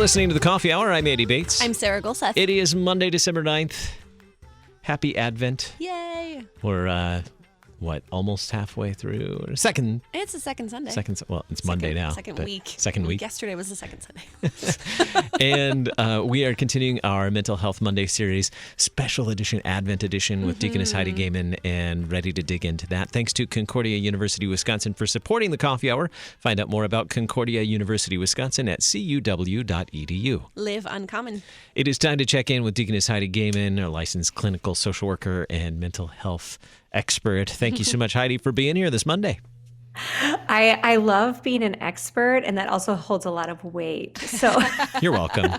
listening to the Coffee Hour. I'm Andy Bates. I'm Sarah Gulseth. It is Monday, December 9th. Happy Advent. Yay. We're, almost halfway through? It's the second Sunday. It's Monday now. Second week. Second week. Yesterday was the second Sunday. And we are continuing our Mental Health Monday series, special edition, Advent edition with Deaconess Heidi Goehmann, and ready to dig into that. Thanks to Concordia University, Wisconsin for supporting the Coffee Hour. Find out more about Concordia University, Wisconsin at cuw.edu. Live uncommon. It is time to check in with Deaconess Heidi Goehmann, a licensed clinical social worker and mental health expert. Thank you so much, Heidi, for being here this Monday. I love being an expert, and that also holds a lot of weight. So you're welcome.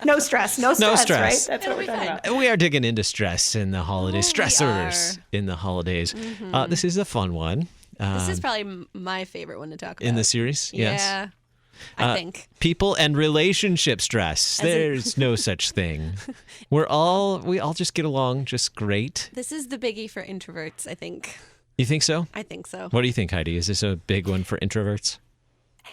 No stress, right? That's what we're talking about. We are digging into stress in the holidays, stressors in the holidays. This is a fun one. This is probably my favorite one to talk about. In the series? Yes. Yeah. I think. People and relationship stress. There's no such thing. We all just get along just great. This is the biggie for introverts, I think. You think so? I think so. What do you think, Heidi? Is this a big one for introverts?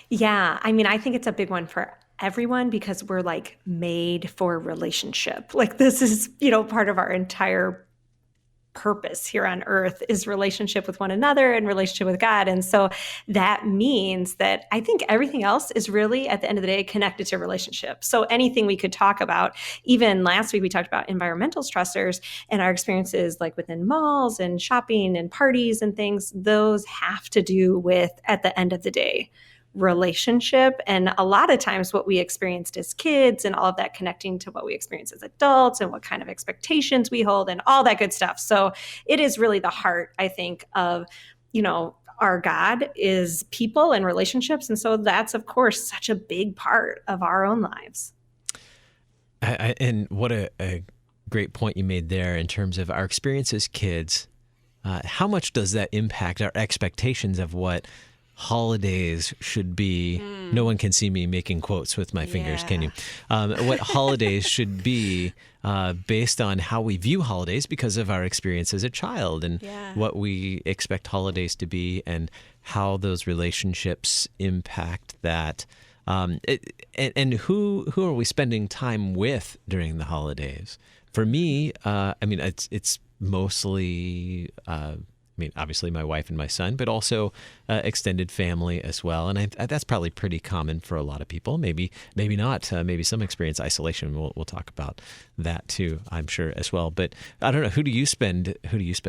Yeah. I mean, I think it's a big one for everyone because we're like made for relationship. Like this is, part of our entire purpose here on earth is relationship with one another and relationship with God. And so that means that I think everything else is really at the end of the day connected to relationship. So anything we could talk about, even last week we talked about environmental stressors and our experiences like within malls and shopping and parties and things, those have to do with, at the end of the day, relationship. And a lot of times what we experienced as kids and all of that connecting to what we experience as adults and what kind of expectations we hold and all that good stuff. So it is really the heart, I think, of, our God is people and relationships. And so that's, of course, such a big part of our own lives. And what a great point you made there in terms of our experience as kids. How much does that impact our expectations of what holidays should be? No one can see me making quotes with my fingers, can you? What holidays should be based on how we view holidays because of our experience as a child and what we expect holidays to be and how those relationships impact that. And who are we spending time with during the holidays? For me, it's mostly obviously my wife and my son, but also extended family as well. And that's probably pretty common for a lot of people. Maybe not. Maybe some experience isolation. We'll talk about that too, I'm sure as well. But I don't know. Who do you spend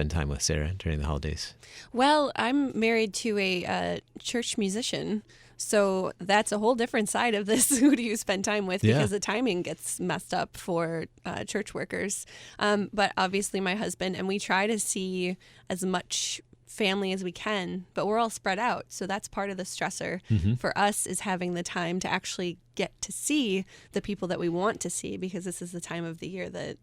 time with, Sarah, during the holidays? Well, I'm married to a church musician. So that's a whole different side of this. Who do you spend time with? Because the timing gets messed up for church workers. But obviously my husband, and we try to see as much family as we can, but we're all spread out. So that's part of the stressor for us, is having the time to actually get to see the people that we want to see, because this is the time of the year that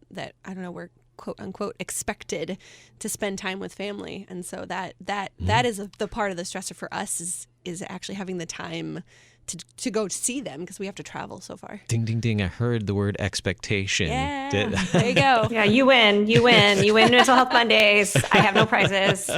I don't know, we're quote unquote expected to spend time with family. And so that is the part of the stressor for us is actually having the time to go see them, because we have to travel so far. Ding, ding, ding. I heard the word expectation. Yeah, there you go. Yeah, you win Mental Health Mondays. I have no prizes.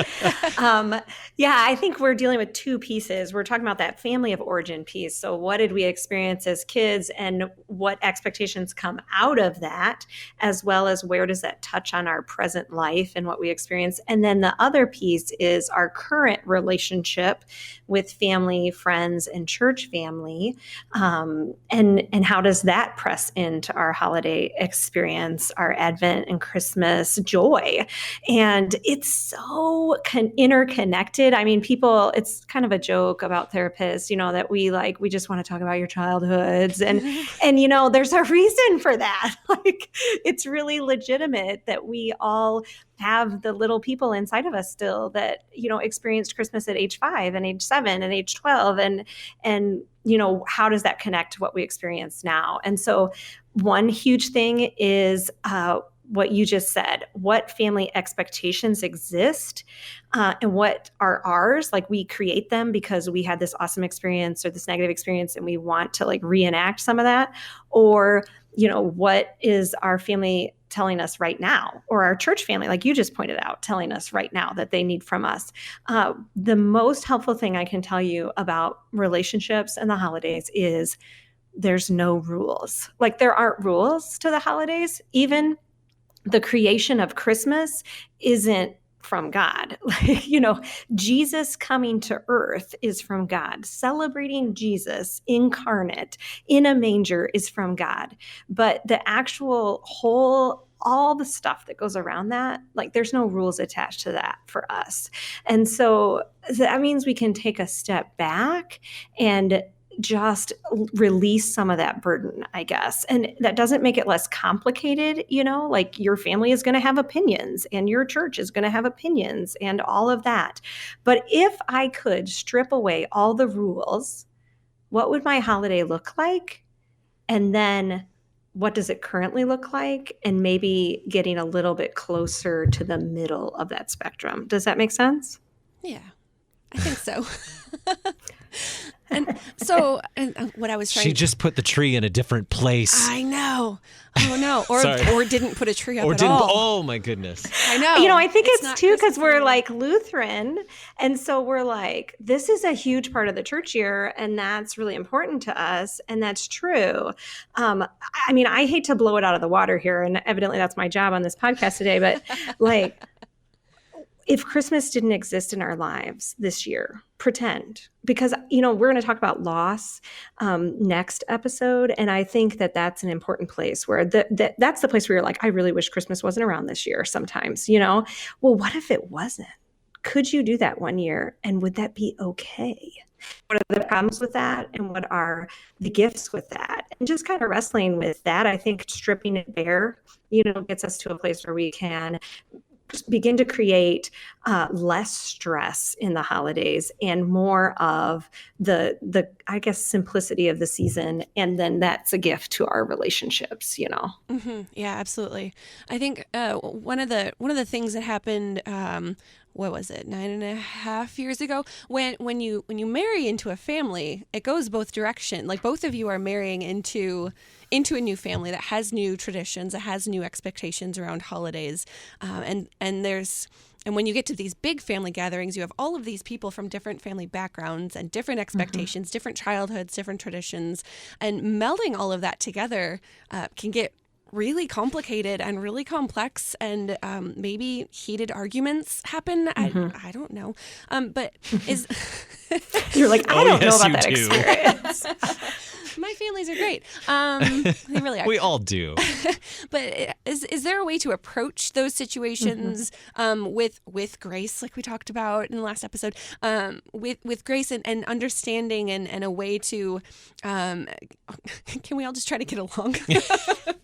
I think we're dealing with two pieces. We're talking about that family of origin piece. So what did we experience as kids and what expectations come out of that, as well as where does that touch on our present life and what we experience? And then the other piece is our current relationship with family, friends, and church family, and how does that press into our holiday experience, our Advent and Christmas joy? And it's so interconnected. I mean, people, it's kind of a joke about therapists, that we just want to talk about your childhoods, and there's a reason for that. It's really legitimate that we all have the little people inside of us still that, experienced Christmas at age 5 and age 7 and age 12. And how does that connect to what we experience now? And so one huge thing is what you just said, what family expectations exist and what are ours. Like we create them because we had this awesome experience or this negative experience and we want to reenact some of that. Or, what is our family telling us right now, or our church family, like you just pointed out, telling us right now that they need from us. The most helpful thing I can tell you about relationships and the holidays is there's no rules. Like there aren't rules to the holidays. Even the creation of Christmas isn't from God. Jesus coming to earth is from God. Celebrating Jesus incarnate in a manger is from God. But the actual all the stuff that goes around that, like there's no rules attached to that for us. And so that means we can take a step back and just release some of that burden, I guess. And that doesn't make it less complicated, like your family is going to have opinions and your church is going to have opinions and all of that. But if I could strip away all the rules, what would my holiday look like? And then what does it currently look like? And maybe getting a little bit closer to the middle of that spectrum. Does that make sense? Yeah, I think so. And so, what I was trying She just put the tree in a different place. I know. Oh, no. Or didn't put a tree up Or at didn't. all. Oh, my goodness. I know. I think it's too because we're Christmas. like Lutheran. And so we're like, this is a huge part of the church year. And that's really important to us. And that's true. I hate to blow it out of the water here. And evidently that's my job on this podcast today. But like, if Christmas didn't exist in our lives this year, pretend, because, we're going to talk about loss next episode. And I think that that's an important place where that's the place where you're like, I really wish Christmas wasn't around this year sometimes, well, what if it wasn't? Could you do that one year? And would that be okay? What are the problems with that? And what are the gifts with that? And just kind of wrestling with that, I think stripping it bare, gets us to a place where we can begin to create less stress in the holidays and more of the I guess simplicity of the season, and then that's a gift to our relationships. Mm-hmm. Yeah, absolutely. I think one of the things that happened. What was it, 9.5 years ago? When you marry into a family, it goes both direction. Like both of you are marrying into a new family that has new traditions, that has new expectations around holidays, and when you get to these big family gatherings, you have all of these people from different family backgrounds and different expectations, different childhoods, different traditions, and melding all of that together can get really complicated and really complex, and maybe heated arguments happen. I don't know. But is you're like, I don't know about that do. experience. My families are great. They really are. We all do. But is there a way to approach those situations with grace, like we talked about in the last episode, with grace and understanding and a way to, can we all just try to get along?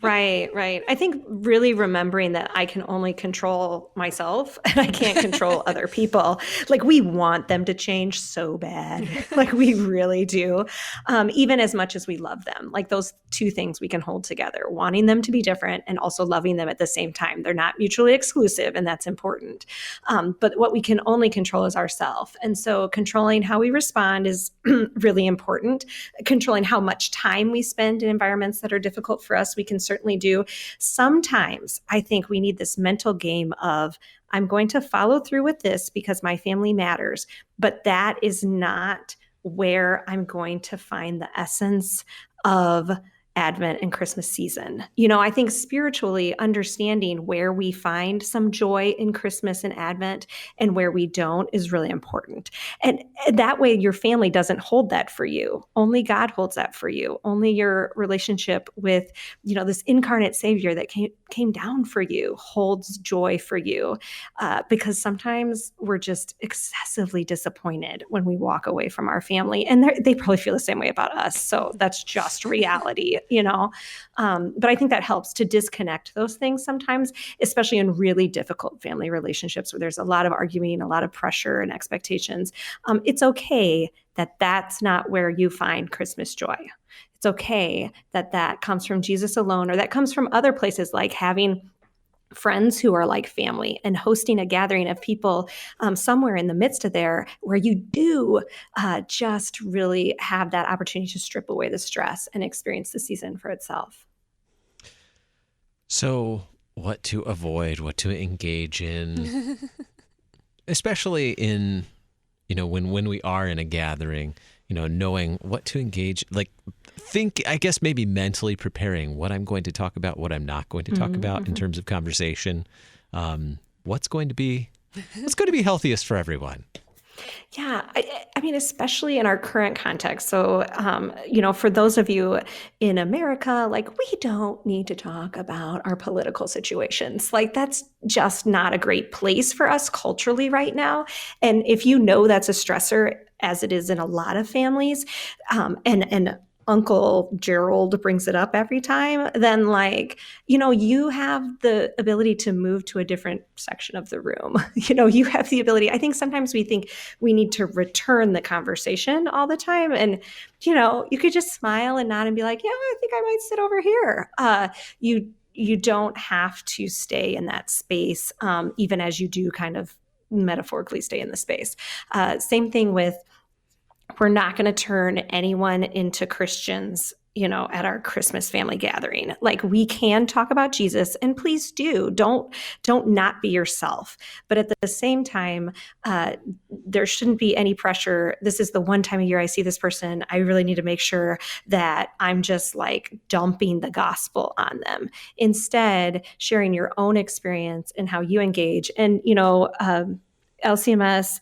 Right. I think really remembering that I can only control myself and I can't control other people. Like we want them to change so bad. Like we really do. Even as much as we love them. Like those two things we can hold together, wanting them to be different and also loving them at the same time. They're not mutually exclusive, and that's important. But what we can only control is ourselves. And so controlling how we respond is really important. Controlling how much time we spend in environments that are difficult for us, we can certainly do. Sometimes I think we need this mental game of, I'm going to follow through with this because my family matters, but that is not where I'm going to find the essence of Advent and Christmas season. I think spiritually understanding where we find some joy in Christmas and Advent and where we don't is really important. And that way your family doesn't hold that for you. Only God holds that for you. Only your relationship with, this incarnate Savior that came down for you holds joy for you. Because sometimes we're just excessively disappointed when we walk away from our family. And they probably feel the same way about us. So that's just reality. But I think that helps to disconnect those things sometimes, especially in really difficult family relationships where there's a lot of arguing, a lot of pressure and expectations. It's okay that that's not where you find Christmas joy. It's okay that that comes from Jesus alone, or that comes from other places like having friends who are like family and hosting a gathering of people somewhere in the midst of there where you do just really have that opportunity to strip away the stress and experience the season for itself. So what to avoid, what to engage in, especially in, when we are in a gathering, knowing what to engage, I guess maybe mentally preparing what I'm going to talk about, what I'm not going to talk about in terms of conversation. What's going to be healthiest for everyone? Yeah, I mean, especially in our current context. So, for those of you in America, we don't need to talk about our political situations. That's just not a great place for us culturally right now. And if that's a stressor, as it is in a lot of families, and Uncle Gerald brings it up every time, then you have the ability to move to a different section of the room. You have the ability. I think sometimes we think we need to return the conversation all the time. And, you could just smile and nod and be like, yeah, I think I might sit over here. You don't have to stay in that space, even as you do kind of metaphorically stay in the space. Same thing with, we're not going to turn anyone into Christians, at our Christmas family gathering. We can talk about Jesus, and please do. Don't not be yourself. But at the same time, there shouldn't be any pressure. This is the one time a year I see this person. I really need to make sure that I'm just dumping the gospel on them. Instead, sharing your own experience and how you engage. And, LCMS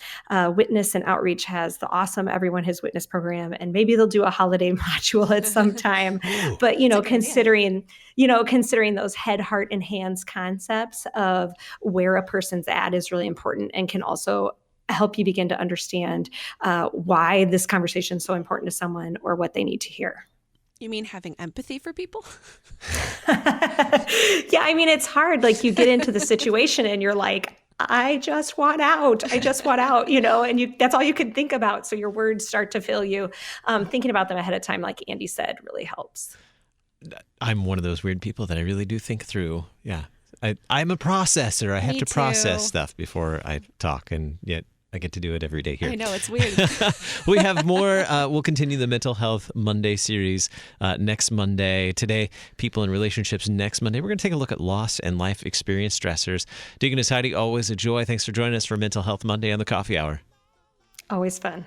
Witness and Outreach has the awesome Everyone Has Witness program, and maybe they'll do a holiday module at some time. But considering those head, heart, and hands concepts of where a person's at is really important, and can also help you begin to understand why this conversation is so important to someone or what they need to hear. You mean having empathy for people? Yeah, I mean, it's hard. You get into the situation and you're like, I just want out, and that's all you can think about. So your words start to fail you. Thinking about them ahead of time, like Andy said, really helps. I'm one of those weird people that I really do think through. Yeah. I'm a processor. I have to process stuff before I talk, and yet I get to do it every day here. I know, it's weird. We have more. We'll continue the Mental Health Monday series next Monday. Today, people in relationships. Next Monday, we're going to take a look at loss and life experience stressors. Deaconess Heidi, always a joy. Thanks for joining us for Mental Health Monday on the Coffee Hour. Always fun.